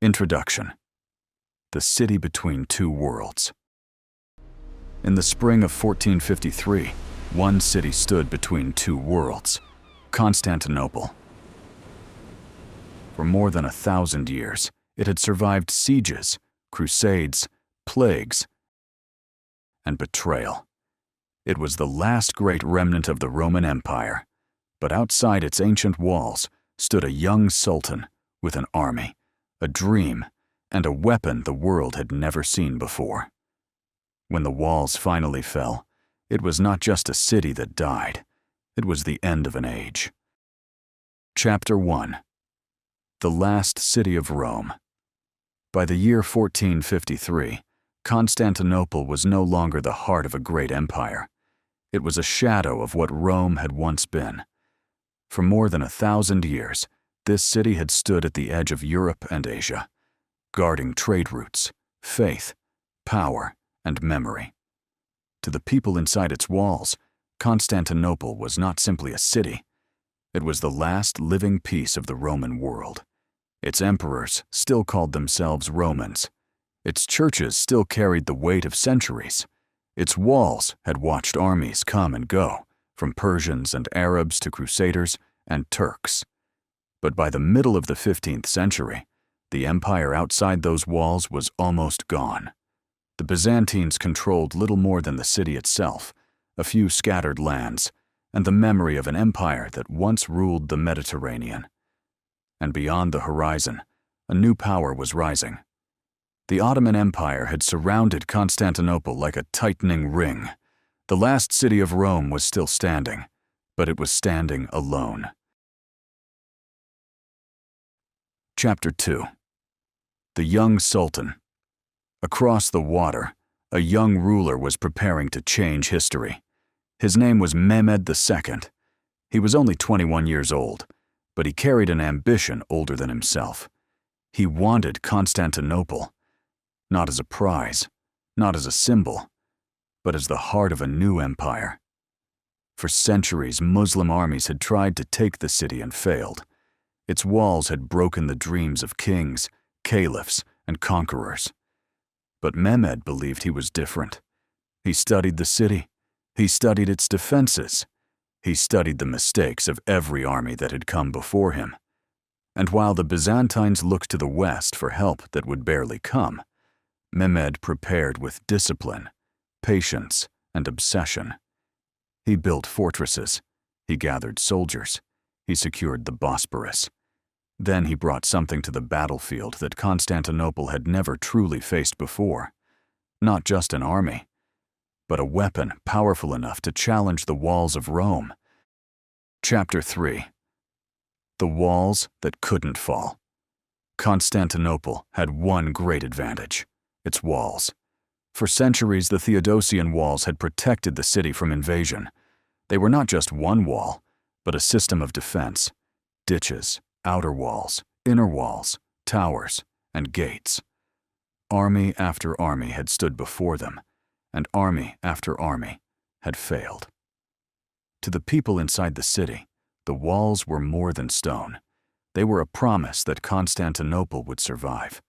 Introduction. The City Between Two Worlds. In the spring of 1453, one city stood between two worlds, Constantinople. For more than 1,000 years, it had survived sieges, crusades, plagues, and betrayal. It was the last great remnant of the Roman Empire, but outside its ancient walls stood a young sultan with an army, a dream, and a weapon the world had never seen before. When the walls finally fell, it was not just a city that died, it was the end of an age. Chapter 1. The Last City of Rome. By the year 1453, Constantinople was no longer the heart of a great empire. It was a shadow of what Rome had once been. For more than 1,000 years, this city had stood at the edge of Europe and Asia, guarding trade routes, faith, power, and memory. To the people inside its walls, Constantinople was not simply a city. It was the last living piece of the Roman world. Its emperors still called themselves Romans. Its churches still carried the weight of centuries. Its walls had watched armies come and go, from Persians and Arabs to Crusaders and Turks. But by the middle of the 15th century, the empire outside those walls was almost gone. The Byzantines controlled little more than the city itself, a few scattered lands, and the memory of an empire that once ruled the Mediterranean. And beyond the horizon, a new power was rising. The Ottoman Empire had surrounded Constantinople like a tightening ring. The last city of Rome was still standing, but it was standing alone. Chapter 2. The Young Sultan. Across the water, a young ruler was preparing to change history. His name was Mehmed II. He was only 21 years old, but he carried an ambition older than himself. He wanted Constantinople, not as a prize, not as a symbol, but as the heart of a new empire. For centuries, Muslim armies had tried to take the city and failed. Its walls had broken the dreams of kings, caliphs, and conquerors. But Mehmed believed he was different. He studied the city. He studied its defenses. He studied the mistakes of every army that had come before him. And while the Byzantines looked to the west for help that would barely come, Mehmed prepared with discipline, patience, and obsession. He built fortresses. He gathered soldiers. He secured the Bosporus. Then he brought something to the battlefield that Constantinople had never truly faced before. Not just an army, but a weapon powerful enough to challenge the walls of Rome. Chapter 3. The Walls That Couldn't Fall. Constantinople had one great advantage: its walls. For centuries, the Theodosian walls had protected the city from invasion. They were not just one wall, but a system of defense: ditches, outer walls, inner walls, towers, and gates. Army after army had stood before them, and army after army had failed. To the people inside the city, the walls were more than stone. They were a promise that Constantinople would survive.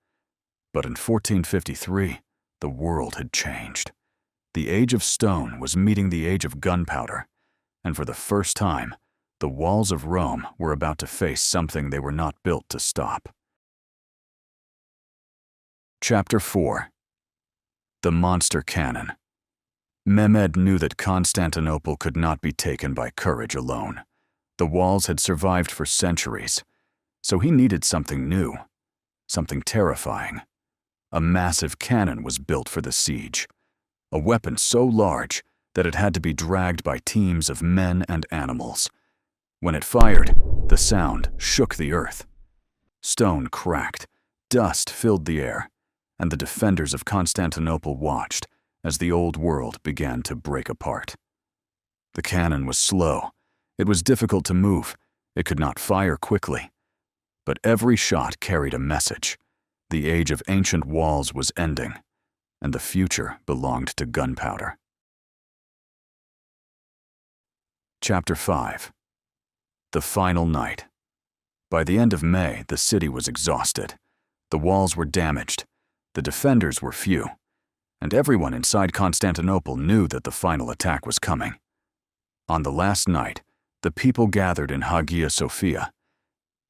But in 1453, the world had changed. The age of stone was meeting the age of gunpowder, and for the first time, the walls of Rome were about to face something they were not built to stop. Chapter 4. The Monster Cannon. Mehmed knew that Constantinople could not be taken by courage alone. The walls had survived for centuries, so he needed something new, something terrifying. A massive cannon was built for the siege, a weapon so large that it had to be dragged by teams of men and animals. When it fired, the sound shook the earth. Stone cracked, dust filled the air, and the defenders of Constantinople watched as the old world began to break apart. The cannon was slow. It was difficult to move. It could not fire quickly. But every shot carried a message. The age of ancient walls was ending, and the future belonged to gunpowder. Chapter 5. The Final Night. By the end of May, the city was exhausted. The walls were damaged, the defenders were few, and everyone inside Constantinople knew that the final attack was coming. On the last night, the people gathered in Hagia Sophia.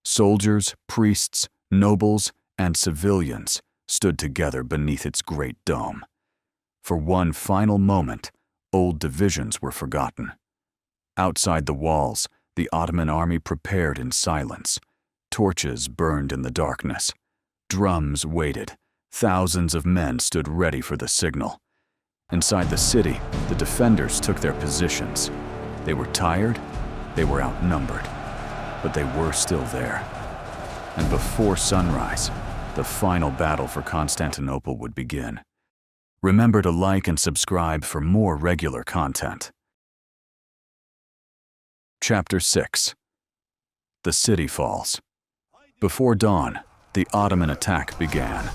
Soldiers, priests, nobles, and civilians stood together beneath its great dome. For one final moment, old divisions were forgotten. Outside the walls, the Ottoman army prepared in silence. Torches burned in the darkness. Drums waited. Thousands of men stood ready for the signal. Inside the city, the defenders took their positions. They were tired, they were outnumbered, but they were still there. And before sunrise, the final battle for Constantinople would begin. Remember to like and subscribe for more regular content. Chapter 6. The city falls. Before dawn, the Ottoman attack began.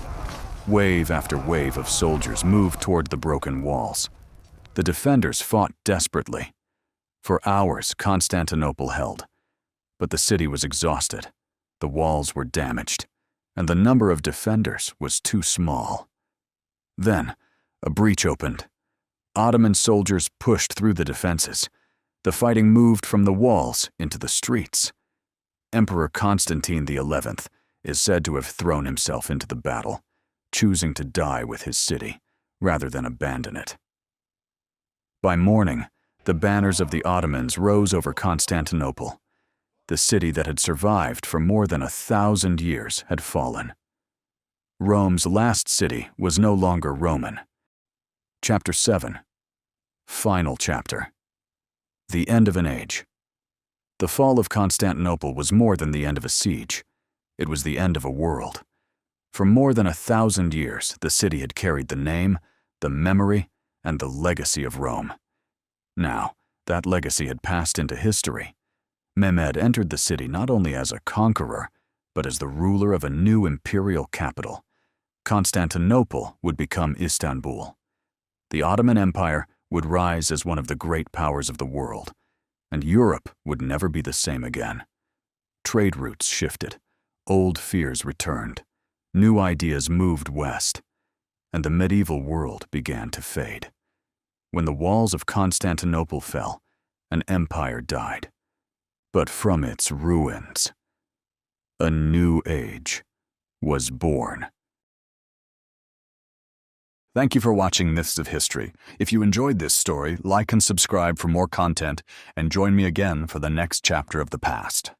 Wave after wave of soldiers moved toward the broken walls. The defenders fought desperately. For hours, Constantinople held. But the city was exhausted, the walls were damaged, and the number of defenders was too small. Then, a breach opened. Ottoman soldiers pushed through the defenses. The fighting moved from the walls into the streets. Emperor Constantine XI is said to have thrown himself into the battle, choosing to die with his city rather than abandon it. By morning, the banners of the Ottomans rose over Constantinople. The city that had survived for more than 1,000 years had fallen. Rome's last city was no longer Roman. Chapter 7. Final chapter. The end of an age. The fall of Constantinople was more than the end of a siege. It was the end of a world. For more than 1,000 years, the city had carried the name, the memory, and the legacy of Rome. Now, that legacy had passed into history. Mehmed entered the city not only as a conqueror, but as the ruler of a new imperial capital. Constantinople would become Istanbul. The Ottoman Empire would rise as one of the great powers of the world, and Europe would never be the same again. Trade routes shifted, old fears returned, new ideas moved west, and the medieval world began to fade. When the walls of Constantinople fell, an empire died. But from its ruins, a new age was born. Thank you for watching Myths of History. If you enjoyed this story, like and subscribe for more content, and join me again for the next chapter of the past.